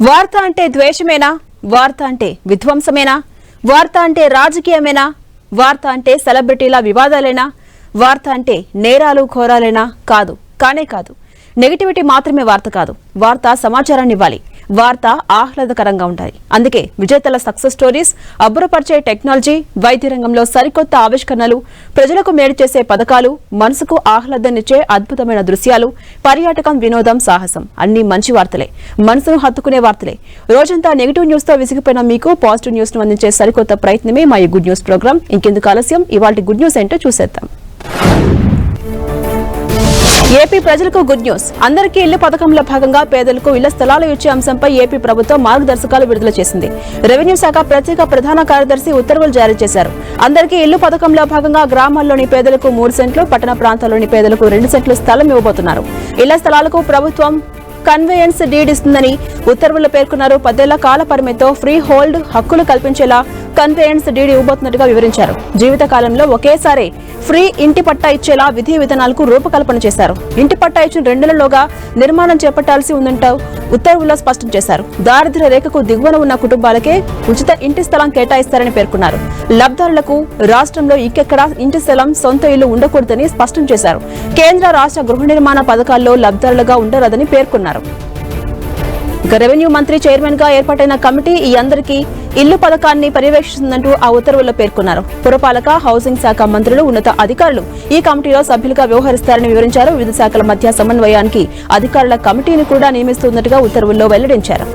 వార్త అంటే ద్వేషమేనా? వార్త అంటే విధ్వంసమేనా? వార్త అంటే రాజకీయమేనా? వార్త అంటే సెలబ్రిటీల వివాదాలేనా? వార్త అంటే నేరాలు ఘోరాలేనా? కాదు, కానే కాదు. నెగటివిటీ మాత్రమే వార్త కాదు. వార్త సమాచారాన్ని ఇవ్వాలి. వార్త ఆహ్లాదకరంగా ఉండాలి. అందుకే విజేతల సక్సెస్ స్టోరీస్, అబ్బురపరిచే టెక్నాలజీ, వైద్య రంగంలో సరికొత్త ఆవిష్కరణలు, ప్రజలకు మేలు చేసే పథకాలు, మనసుకు ఆహ్లాదాన్నిచ్చే అద్భుతమైన దృశ్యాలు, పర్యాటకం, వినోదం, సాహసం అన్ని మంచి వార్తలే, మనసును హత్తుకునే వార్తలే. రోజంతా నెగిటివ్ న్యూస్ తో విసిగిపోయిన మీకు పాజిటివ్ న్యూస్ ను అందించే సరికొత్త ప్రయత్నమే మా ఈ గుడ్ న్యూస్ ప్రోగ్రామ్. ఇంకెందుకు ఆలస్యం, ఇవాల్టి గుడ్ న్యూస్ ఏంటో చూసేద్దాం. ఏపీ ప్రజలకు గుడ్ న్యూస్. అందరికీ ఇళ్ల పథకంలో భాగంగా పేదలకు ఇళ్ల స్థలాలు ఇచ్చే అంశంపై ఏపీ ప్రభుత్వం మార్గదర్శకాలు విడుదల చేసింది. రెవెన్యూ శాఖ ప్రత్యేక ప్రధాన కార్యదర్శి ఉత్తర్వులు జారీ చేశారు. అందరికీ ఇళ్ల పథకంలో భాగంగా గ్రామాల్లోని పేదలకు 3 సెంట్లు, పట్టణ ప్రాంతాల్లోని పేదలకు 2 సెంట్లు స్థలం ఇవ్వబోతున్నారు. ఇళ్ల స్థలాలకు ప్రభుత్వం కన్వేయన్స్ డీడ్ ఇస్తుందని ఉత్తర్వుల్లో పేర్కొన్నారు. 10 ఏళ్ల కాల పరిమితితో ఫ్రీ హోల్డ్ హక్కులు కల్పించేలా కన్వేయన్స్ డీడ్ ఇవ్వబోతున్నట్టుగా వివరించారు. జీవిత కాలంలో ఒకేసారి ఫ్రీ ఇంటి పట్టా ఇచ్చేలా విధి విధానాలకు రూపకల్పన చేశారు. ఇంటి పట్టా ఇచ్చిన 2 నెలల్లోగా నిర్మాణం చేపట్టాల్సి ఉందంటూ ఉత్తర్వుల్లో స్పష్టం చేశారు. దారిద్ర్య రేఖకు దిగువన ఉన్న కుటుంబాలకే ఉచిత ఇంటి స్థలం కేటాయిస్తారని పేర్కొన్నారు. లబ్ధారులకు రాష్ట్రంలో ఇంకెక్కడా ఇంటి స్థలం, సొంత ఇల్లు ఉండకూడదని స్పష్టం చేశారు. కేంద్ర రాష్ట్ర గృహ నిర్మాణ పథకాల్లో లబ్ధారులుగా ఉండరాదని పేర్కొన్నారు. ఇక రెవెన్యూ మంత్రి చైర్మన్ గా ఏర్పాటైన కమిటీ ఈ అందరికీ ఇల్లు పథకాన్ని పర్యవేక్షిస్తుందంటూ ఆ ఉత్తర్వుల్లో పేర్కొన్నారు. పురపాలక, హౌసింగ్ శాఖ మంత్రులు, ఉన్నత అధికారులు ఈ కమిటీలో సభ్యులుగా వ్యవహరిస్తారని వివరించారు. వివిధ శాఖల మధ్య సమన్వయానికి అధికారుల కమిటీని కూడా నియమిస్తున్నట్టుగా ఉత్తర్వుల్లో వెల్లడించారు.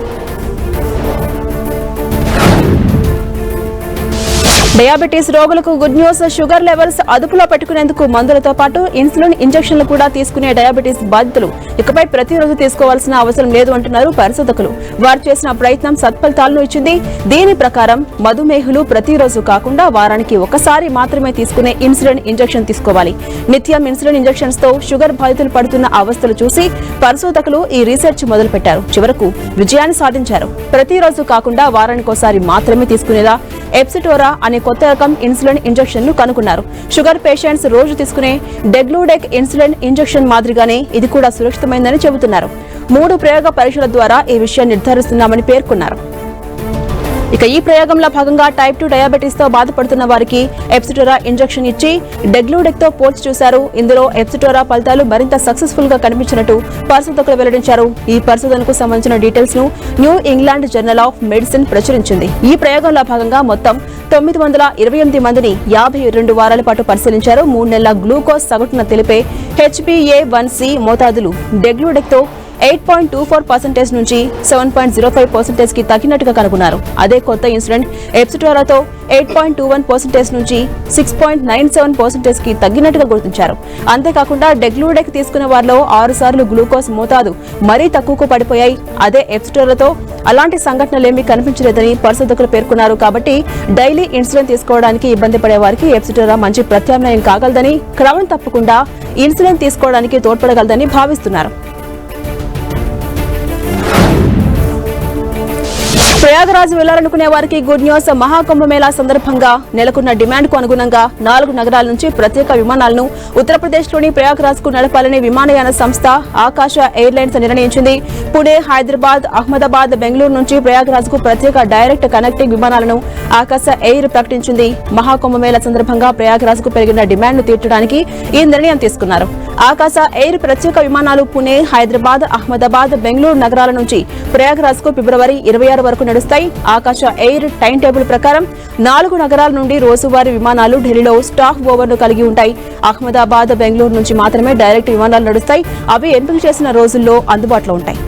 డయాబెటీస్ రోగులకు గుడ్ న్యూస్. షుగర్ లెవెల్స్ అదుపులో పెట్టుకునేందుకు మందులతో పాటు ఇన్సులిన్ ఇంజెక్షన్లు కూడా తీసుకునే డయాబెటీస్ బాధితులు ఇకపై ప్రతిరోజు తీసుకోవాల్సిన అవసరం లేదు అంటున్నారు పరిశోధకులు. వారు చేసిన ప్రయత్నం సత్ఫలితాలను ఇచ్చింది. దీని ప్రకారం మధుమేహులు ప్రతిరోజు కాకుండా వారానికి ఒకసారి మాత్రమే తీసుకునే ఇన్సులిన్ ఇంజెక్షన్ తీసుకోవాలి. నిత్యం ఇన్సులిన్ ఇంజెక్షన్స్ తో షుగర్ బాధితులు పడుతున్న అవస్థలు చూసి పరిశోధకులు ఈ రీసెర్చ్ మొదలుపెట్టారు. చివరకు విజయాన్ని సాధించారు. ప్రతిరోజు కాకుండా వారానికోసారి మాత్రమే తీసుకునేలా ఎప్సిటోరా అనే కొత్త రకం ఇన్సులిన్ ఇంజెక్షన్ ను కనుగొన్నారు. షుగర్ పేషెంట్స్ రోజు తీసుకునే డెగ్లూడెక్ ఇన్సులిన్ ఇంజెక్షన్ మాదిరిగానే ఇది కూడా సురక్షితమైందని చెబుతున్నారు. 3 ప్రయోగ పరీక్షల ద్వారా ఈ విషయాన్ని నిర్ధారిస్తున్నామని పేర్కొన్నారు. ఇక ఈ ప్రయోగంలో భాగంగా టైప్ 2 డయాబెటీస్ తో బాధపడుతున్న వారికి ఎప్సిటోరా ఇంజెక్షన్ ఇచ్చి డెగ్లూడెక్ తో పోల్చి చూశారు. ఇందులో ఎప్సిటోరా ఫలితాలు మరింత సక్సెస్ఫుల్ గా కనిపించినట్టు పరిశోధకులు వెల్లడించారు. ఈ పరిశోధనకు సంబంధించిన డీటెయిల్స్ ను new England journal of medicine ప్రచురించింది. ఈ ప్రయోగంలో భాగంగా మొత్తం 928 మందిని 52 వారాల పాటు పరిశీలించారు. 3 నెలల గ్లూకోజ్ సగటున తెలిపే HbA1c మోతాదులు డెగ్లూడెక్ తో 8.24% నుంచి 7.05% కి తగ్గినట్టుగా కనుగొన్నారు. అదే కొత్త ఇన్సులిన్ ఎప్సిటోరాతో 8.21% నుంచి 6.97% కి తగ్గినట్టుగా గుర్తించారు. అంతేకాకుండా డెగ్లూడెక్ తీసుకున్న వారిలో 6 సార్లు గ్లూకోజ్ మోతాదు మరీ తక్కువకు పడిపోయాయి. అదే ఎప్సిటోరాతో అలాంటి సంఘటనలేమీ కనిపించలేదని పరిశోధకులు పేర్కొన్నారు. కాబట్టి డైలీ ఇన్సులిన్ తీసుకోవడానికి ఇబ్బంది పడే వారికి ఎప్సిటోరా మంచి ప్రత్యామ్నాయం కాగలదని, క్రమం తప్పకుండా ఇన్సులిన్ తీసుకోవడానికి తోడ్పడగలదని భావిస్తున్నారు. ప్రయాగరాజ్ వెళ్లాలనుకునే వారికి గుడ్ న్యూస్. మహాకుంభమేళా సందర్భంగా నెలకొన్న డిమాండ్ కు అనుగుణంగా 4 నగరాల నుంచి ప్రత్యేక విమానాలను ఉత్తరప్రదేశ్ లోని ప్రయాగరాజ్ కు నడపాలని విమానయాన సంస్థ ఆకాశ ఎయిర్లైన్స్ నిర్ణయించింది. పుణె, హైదరాబాద్, అహ్మదాబాద్, బెంగళూరు నుంచి ప్రయాగరాజ్ కు ప్రత్యేక డైరెక్ట్ కనెక్టింగ్ విమానాలను ఆకాశ ఎయిర్ ప్రకటించింది. మహాకుంభమేళా సందర్భంగా ప్రయాగరాజ్ కు పెరిగిన డిమాండ్ ను తీర్చడానికి ఈ నిర్ణయం తీసుకున్నారు. ఆకాశ ఎయిర్ ప్రత్యేక విమానాలు పుణె, హైదరాబాద్, అహ్మదాబాద్, బెంగళూరు నగరాల నుంచి ప్రయాగరాజ్ కు ఫిబ్రవరి 26 వరకు నడుస్తాయి. ఆకాశ ఎయిర్ టైం టేబుల్ ప్రకారం 4 నగరాల నుండి రోజువారీ విమానాలు ఢిల్లీలో స్టాప్ ఓవర్ ను కలిగి ఉంటాయి. అహ్మదాబాద్, బెంగళూరు నుంచి మాత్రమే డైరెక్ట్ విమానాలు నడుస్తాయి. అవి ఎంపిక చేసిన రోజుల్లో అందుబాటులో ఉంటాయి.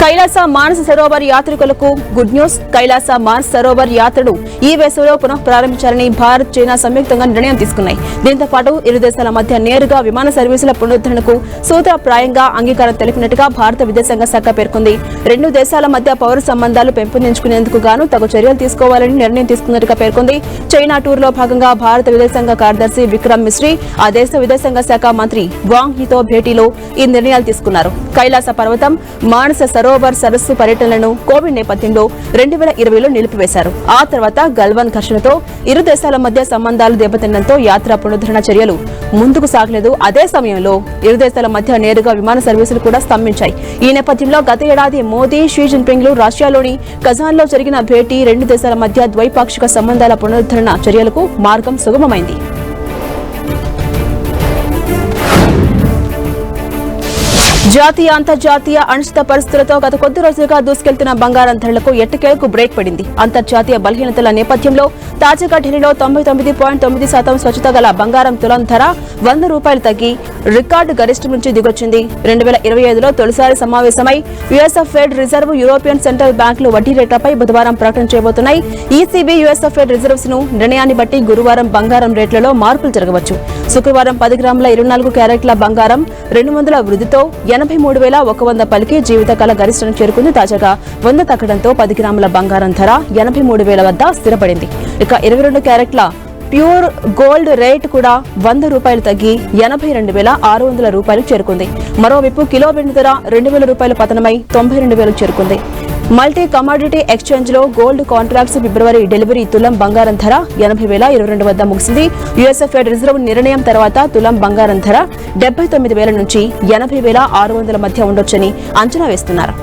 కైలాస మానస సరోవర్ యాత్రికులకు గుడ్ న్యూస్. కైలాస మానస సరోవర్ యాత్రను ఈ వేసవిలో పునః ప్రారంభించాలని భారత్, చైనా సంయుక్తంగా నిర్ణయం తీసుకున్నాయి. దీంతో పాటు ఇరు దేశాల మధ్య నేరుగా విమాన సర్వీసుల పునరుద్ధరణకు సూత్రప్రాయంగా అంగీకారం తెలిపినట్టుగా భారత విదేశాంగ శాఖ పేర్కొంది. 2 దేశాల మధ్య పౌర సంబంధాలు పెంపొందించుకునేందుకు గాను తగు చర్యలు తీసుకోవాలని నిర్ణయం తీసుకున్నట్టుగా పేర్కొంది. చైనా టూర్ లో భాగంగా భారత విదేశాంగ కార్యదర్శి విక్రమ్ మిశ్రీ ఆ దేశ విదేశాంగ శాఖ మంత్రి వాంగ్ యితో భేటీలో ఈ నిర్ణయాలు తీసుకున్నారు. కైలాస పర్వతం, మానస సరోవర్ సరోవర్ సరస్సు పర్యటనలను కోవిడ్ నేపథ్యంలో 2020లో నిలిపివేశారు. ఆ తర్వాత గల్వాన్ ఘర్షణతో ఇరు దేశాల మధ్య సంబంధాలు దెబ్బతినడంతో యాత్ర పునరుద్ధరణ చర్యలు ముందుకు సాగలేదు. అదే సమయంలో ఇరు దేశాల మధ్య నేరుగా విమాన సర్వీసులు కూడా స్తంభించాయి. ఈ నేపథ్యంలో గత ఏడాది మోదీ, షీ జిన్పింగ్లు రష్యాలోని కజాన్లో జరిగిన భేటీ రెండు దేశాల మధ్య ద్వైపాక్షిక సంబంధాల పునరుద్ధరణ చర్యలకు మార్గం సుగమమైంది. జాతీయ అంతర్జాతీయ అనిశ్చిత పరిస్థితులతో గత కొద్ది రోజులుగా దూసుకెళ్తున్న బంగారం ధరలకు ఎట్టకేలకు బ్రేక్ పడింది. అంతర్జాతీయ బలహీనతల నేపథ్యంలో తాజాగా ఢిల్లీలో 99.9% స్వచ్ఛత గల బంగారం తులం ధర ₹100 తగ్గి రికార్డు గరిష్టం నుంచి దిగొచ్చింది. 2025లో తొలిసారి సమావేశమై US fed, reserve, European central బ్యాంకులు వడ్డీ రేట్లపై బుధవారం ప్రకటన చేయబోతున్నాయి. ఈసీబీ, యుఎస్ ఫెడ్ రిజర్వ్స్ ను నిర్ణయాన్ని బట్టి గురువారం బంగారం రేట్లలో మార్పులు జరగవచ్చు. శుక్రవారం 10 గ్రాముల 24 క్యారెట్ల బంగారం 200 వృద్ధితో 83,100 పలికి జీవితకాల గరిష్టం చేరుకుంది. తాజాగా 100 తగ్గడంతో 10 గ్రాముల బంగారం ధర 83,000 వద్ద స్థిరపడింది. ఇక 22 క్యారెట్ల ప్యూర్ గోల్డ్ రేట్ కూడా ₹100 తగ్గి 82,600 చేరుకుంది. మరోవైపు కిలో వెండి ధర ₹2,000 పతనమై 92,000 చేరుకుంది. మల్టీ కమోడిటీ ఎక్స్చేంజ్ లో గోల్డ్ కాంట్రాక్ట్స్ ఫిబ్రవరి డెలివరీ తులం బంగారం ధర 80,022 వద్ద ముగిసింది. యుఎస్ ఫెడ్ రిజర్వ్ నిర్ణయం తర్వాత తులం బంగారం ధర 79,000 నుంచి 80,600 మధ్య ఉండొచ్చని అంచనా వేస్తున్నారు.